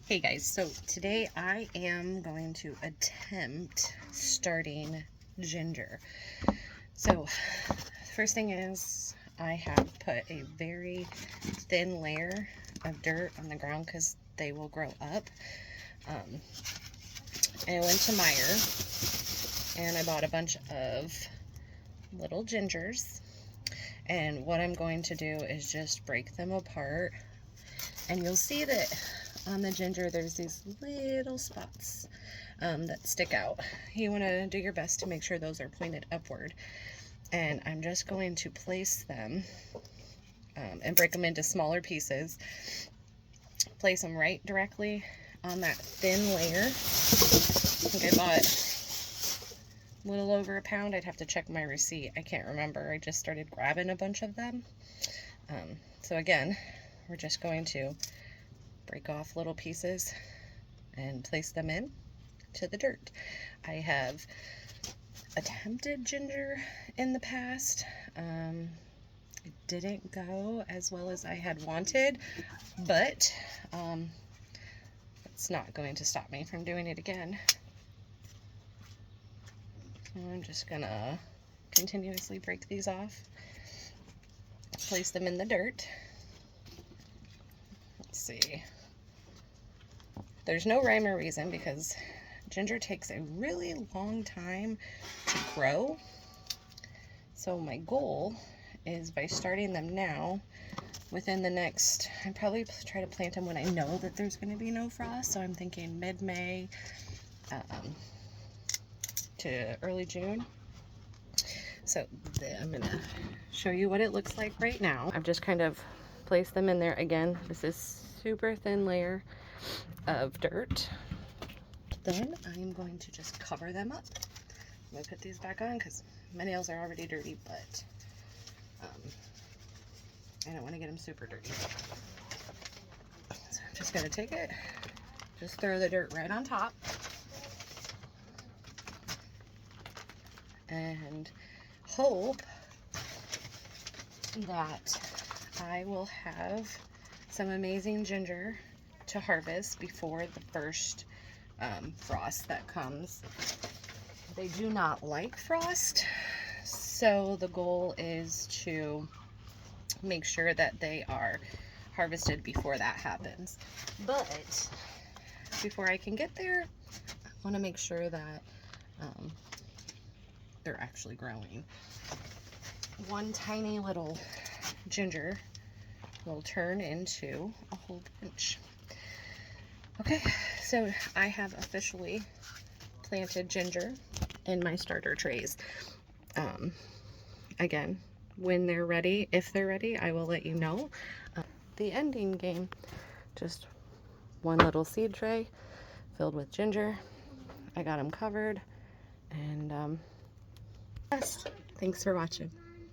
Hey guys, so today I am going to attempt starting ginger. So first thing is I have put a very thin layer of dirt on the ground because they will grow up. I went to Meijer and I bought a bunch of little gingers, and what I'm going to do is just break them apart, and you'll see that on the ginger there's these little spots that stick out. You want to do your best to make sure those are pointed upward, and I'm just going to place them and break them into smaller pieces, place them right directly on that thin layer. I think I bought a little over a pound. I'd have to check my receipt, I can't remember. I just started grabbing a bunch of them. So again, we're just going to break off little pieces and place them in to the dirt. I have attempted ginger in the past. It didn't go as well as I had wanted, but it's not going to stop me from doing it again. I'm just gonna continuously break these off, place them in the dirt. Let's see. There's no rhyme or reason because ginger takes a really long time to grow. So my goal is, by starting them now, within the next, I'd probably try to plant them when I know that there's going to be no frost. So I'm thinking mid-May to early June. So I'm going to show you what it looks like right now. I've just kind of placed them in there. Again, this is super thin layer of dirt. Then I'm going to just cover them up. I'm going to put these back on because my nails are already dirty, but I don't want to get them super dirty. So I'm just going to take it, just throw the dirt right on top, and hope that I will have some amazing ginger to harvest before the first frost that comes. They do not like frost, so the goal is to make sure that they are harvested before that happens. But before I can get there, I want to make sure that they're actually growing. One tiny little ginger will turn into a whole bunch. Okay, so I have officially planted ginger in my starter trays. Again, when they're ready, if they're ready, I will let you know. The ending game, just one little seed tray filled with ginger. I got them covered, and thanks for watching.